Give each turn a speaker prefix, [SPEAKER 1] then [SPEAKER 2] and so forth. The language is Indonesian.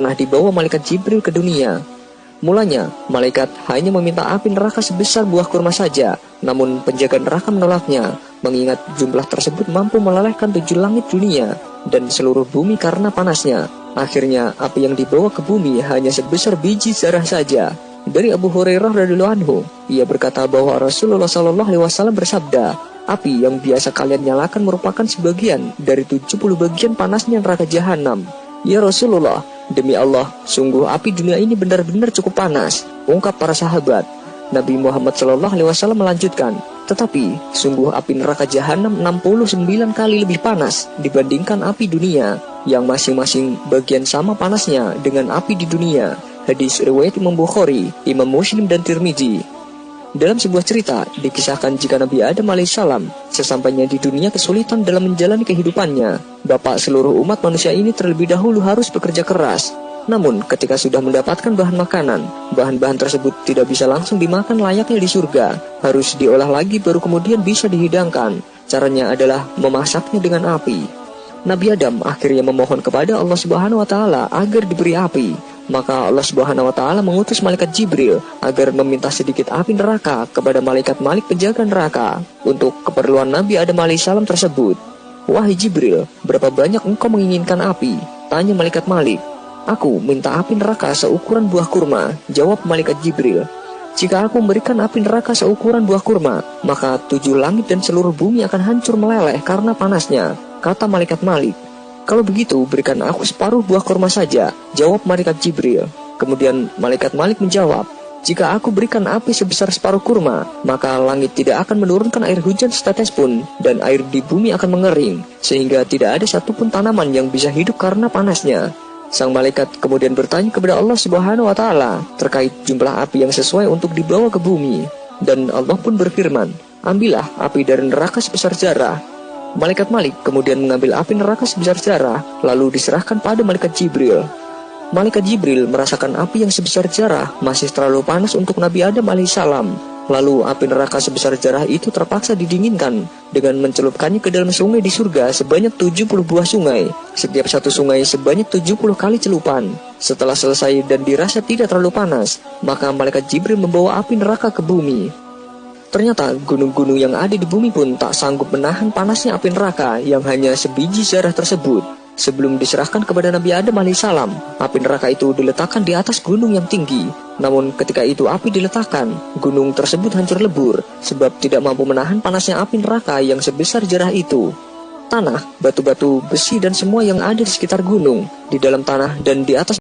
[SPEAKER 1] tanah dibawa malaikat Jibril ke dunia. Mulanya, malaikat hanya meminta api neraka sebesar buah kurma saja, namun penjaga neraka menolaknya, mengingat jumlah tersebut mampu melelehkan 7 langit dunia dan seluruh bumi karena panasnya. Akhirnya, api yang dibawa ke bumi hanya sebesar biji zarah saja. Dari Abu Hurairah radhiyallahu anhu, ia berkata bahwa Rasulullah SAW bersabda, api yang biasa kalian nyalakan merupakan sebagian dari 70 bagian panasnya neraka jahanam. Ya Rasulullah, demi Allah, sungguh api dunia ini benar-benar cukup panas, ungkap para sahabat. Nabi Muhammad SAW melanjutkan, tetapi sungguh api neraka jahanam 69 kali lebih panas dibandingkan api dunia, yang masing-masing bagian sama panasnya dengan api di dunia. Hadis riwayat Imam Bukhari, Imam Muslim dan Tirmidzi. Dalam sebuah cerita, dikisahkan jika Nabi Adam alaihissalam sesampainya di dunia kesulitan dalam menjalani kehidupannya. Bapak seluruh umat manusia ini terlebih dahulu harus bekerja keras. Namun, ketika sudah mendapatkan bahan makanan, bahan-bahan tersebut tidak bisa langsung dimakan layaknya di surga. Harus diolah lagi baru kemudian bisa dihidangkan. Caranya adalah memasaknya dengan api. Nabi Adam akhirnya memohon kepada Allah Subhanahu wa Ta'ala agar diberi api. Maka Allah Subhanahu wa Ta'ala mengutus malaikat Jibril agar meminta sedikit api neraka kepada malaikat Malik penjaga neraka untuk keperluan Nabi Adam alaihissalam tersebut. Wahai Jibril, berapa banyak engkau menginginkan api? Tanya malaikat Malik. Aku minta api neraka seukuran buah kurma, jawab malaikat Jibril. Jika aku memberikan api neraka seukuran buah kurma, maka 7 langit dan seluruh bumi akan hancur meleleh karena panasnya, kata malaikat Malik. Kalau begitu, berikan aku separuh buah kurma saja, jawab malaikat Jibril. Kemudian malaikat Malik menjawab, jika aku berikan api sebesar separuh kurma, maka langit tidak akan menurunkan air hujan setetes pun, dan air di bumi akan mengering, sehingga tidak ada satupun tanaman yang bisa hidup karena panasnya. Sang malaikat kemudian bertanya kepada Allah Subhanahu wa Ta'ala terkait jumlah api yang sesuai untuk dibawa ke bumi. Dan Allah pun berfirman, ambillah api dari neraka sebesar zarah. Malaikat Malik kemudian mengambil api neraka sebesar zarah, lalu diserahkan pada malaikat Jibril. Malaikat Jibril merasakan api yang sebesar zarah masih terlalu panas untuk Nabi Adam alaihissalam. Lalu api neraka sebesar zarah itu terpaksa didinginkan dengan mencelupkannya ke dalam sungai di surga sebanyak 70 buah sungai. Setiap satu sungai sebanyak 70 kali celupan. Setelah selesai dan dirasa tidak terlalu panas, maka malaikat Jibril membawa api neraka ke bumi. Ternyata gunung-gunung yang ada di bumi pun tak sanggup menahan panasnya api neraka yang hanya sebiji zarah tersebut. Sebelum diserahkan kepada Nabi Adam alaihissalam, api neraka itu diletakkan di atas gunung yang tinggi. Namun ketika itu api diletakkan, gunung tersebut hancur lebur sebab tidak mampu menahan panasnya api neraka yang sebesar zarah itu. Tanah, batu-batu, besi dan semua yang ada di sekitar gunung, di dalam tanah dan di atas